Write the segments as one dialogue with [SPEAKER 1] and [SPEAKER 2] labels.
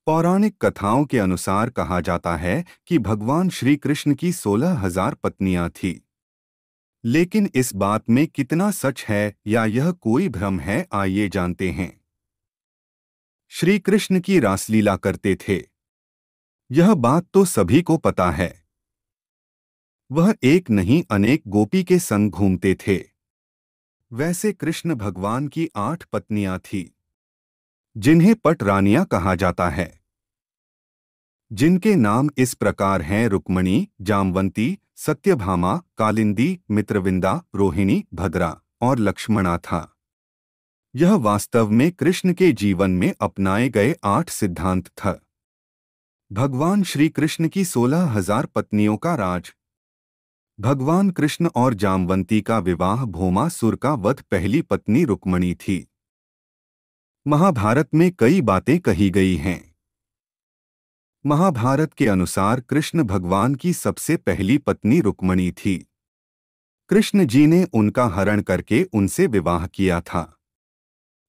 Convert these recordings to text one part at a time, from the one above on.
[SPEAKER 1] पौराणिक कथाओं के अनुसार कहा जाता है कि भगवान श्री कृष्ण की 16,000 पत्नियां थीं। लेकिन इस बात में कितना सच है या यह कोई भ्रम है, आइए जानते हैं। श्री कृष्ण की रासलीला करते थे, यह बात तो सभी को पता है। वह एक नहीं अनेक गोपी के संग घूमते थे। वैसे कृष्ण भगवान की 8 पत्नियां थीं, जिन्हें पट रानियां कहा जाता है, जिनके नाम इस प्रकार हैं: रुक्मणी, जामवंती, सत्यभामा, कालिंदी, मित्रविंदा, रोहिणी, भद्रा और लक्ष्मणा था। यह वास्तव में कृष्ण के जीवन में अपनाए गए 8 सिद्धांत था। भगवान श्री कृष्ण की 16,000 पत्नियों का राज। भगवान कृष्ण और जामवंती का विवाह भौमासुर का वध पहली पत्नी रुक्मणी थी। महाभारत में कई बातें कही गई हैं। महाभारत के अनुसार कृष्ण भगवान की सबसे पहली पत्नी रुक्मणी थी। कृष्ण जी ने उनका हरण करके उनसे विवाह किया था।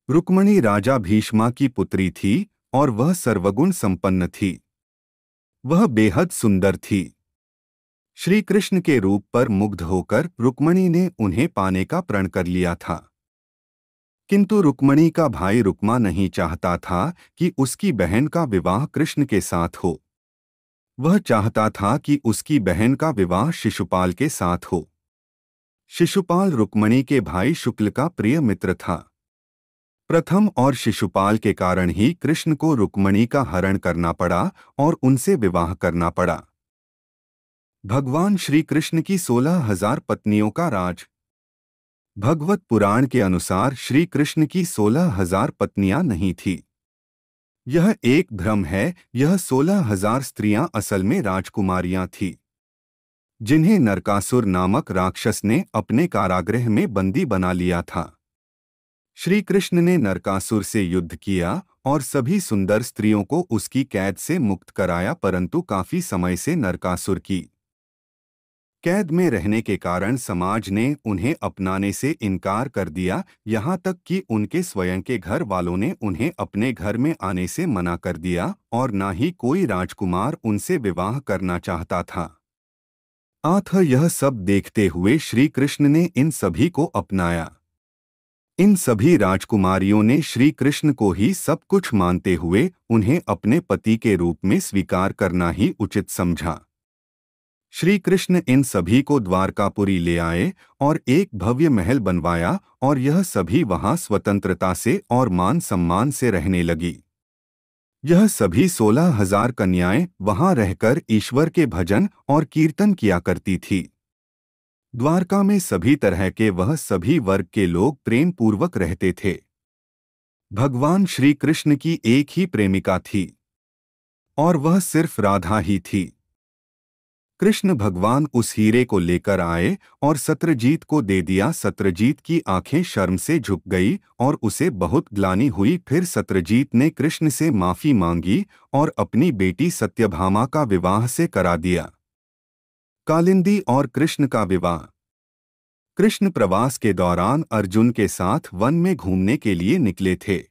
[SPEAKER 1] रुक्मणी राजा भीष्मा की पुत्री थी और वह सर्वगुण संपन्न थी। वह बेहद सुंदर थी। श्री कृष्ण के रूप पर मुग्ध होकर रुक्मणी ने उन्हें पाने का प्रण कर लिया था। किंतु रुक्मणी का भाई रुक्मा नहीं चाहता था कि उसकी बहन का विवाह कृष्ण के साथ हो। वह चाहता था कि उसकी बहन का विवाह शिशुपाल के साथ हो। शिशुपाल रुक्मणी के भाई शुक्ल का प्रिय मित्र था। प्रथम और शिशुपाल के कारण ही कृष्ण को रुक्मणी का हरण करना पड़ा और उनसे विवाह करना पड़ा। भगवान श्री कृष्ण की 16,000 पत्नियों का राज। भगवत पुराण के अनुसार श्री कृष्ण की 16,000 पत्नियां नहीं थीं। यह एक भ्रम है। यह 16,000 स्त्रियां असल में राजकुमारियां थीं, जिन्हें नरकासुर नामक राक्षस ने अपने कारागृह में बंदी बना लिया था। श्री कृष्ण ने नरकासुर से युद्ध किया और सभी सुंदर स्त्रियों को उसकी कैद से मुक्त कराया, परंतु काफी समय से नरकासुर की कैद में रहने के कारण समाज ने उन्हें अपनाने से इनकार कर दिया। यहाँ तक कि उनके स्वयं के घर वालों ने उन्हें अपने घर में आने से मना कर दिया और ना ही कोई राजकुमार उनसे विवाह करना चाहता था। अतः यह सब देखते हुए श्री कृष्ण ने इन सभी को अपनाया। इन सभी राजकुमारियों ने श्री कृष्ण को ही सब कुछ मानते हुए उन्हें अपने पति के रूप में स्वीकार करना ही उचित समझा। श्री कृष्ण इन सभी को द्वारकापुरी ले आए और एक भव्य महल बनवाया और यह सभी वहां स्वतंत्रता से और मान सम्मान से रहने लगी। यह सभी 16,000 कन्याएं वहां रहकर ईश्वर के भजन और कीर्तन किया करती थी। द्वारका में सभी तरह के वह सभी वर्ग के लोग प्रेम पूर्वक रहते थे। भगवान श्री कृष्ण की एक ही प्रेमिका थी और वह सिर्फ राधा ही थी। कृष्ण भगवान उस हीरे को लेकर आए और सत्यजीत को दे दिया। सत्यजीत की आंखें शर्म से झुक गई और उसे बहुत ग्लानि हुई। फिर सत्यजीत ने कृष्ण से माफी मांगी और अपनी बेटी सत्यभामा का विवाह से करा दिया। कालिंदी और कृष्ण का विवाह। कृष्ण प्रवास के दौरान अर्जुन के साथ वन में घूमने के लिए निकले थे।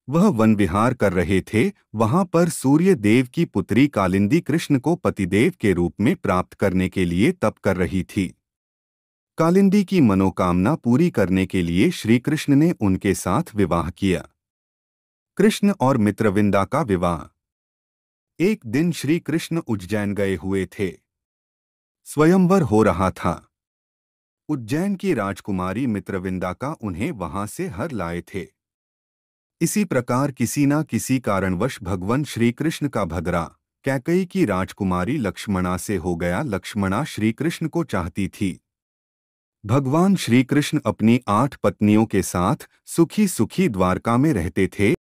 [SPEAKER 1] वह वन विहार कर रहे थे। वहां पर सूर्य देव की पुत्री कालिंदी कृष्ण को पतिदेव के रूप में प्राप्त करने के लिए तप कर रही थी। कालिंदी की मनोकामना पूरी करने के लिए श्री कृष्ण ने उनके साथ विवाह किया। कृष्ण और मित्रविंदा का विवाह। एक दिन श्री कृष्ण उज्जैन गए हुए थे। स्वयंवर हो रहा था। उज्जैन की राजकुमारी मित्रविंदा का उन्हें वहां से हर लाए थे। इसी प्रकार किसी न किसी कारणवश भगवान श्री कृष्ण का भद्रा कैकेयी की राजकुमारी लक्ष्मणा से हो गया। लक्ष्मणा श्री कृष्ण को चाहती थी। भगवान श्री कृष्ण अपनी 8 पत्नियों के साथ सुखी सुखी द्वारका में रहते थे।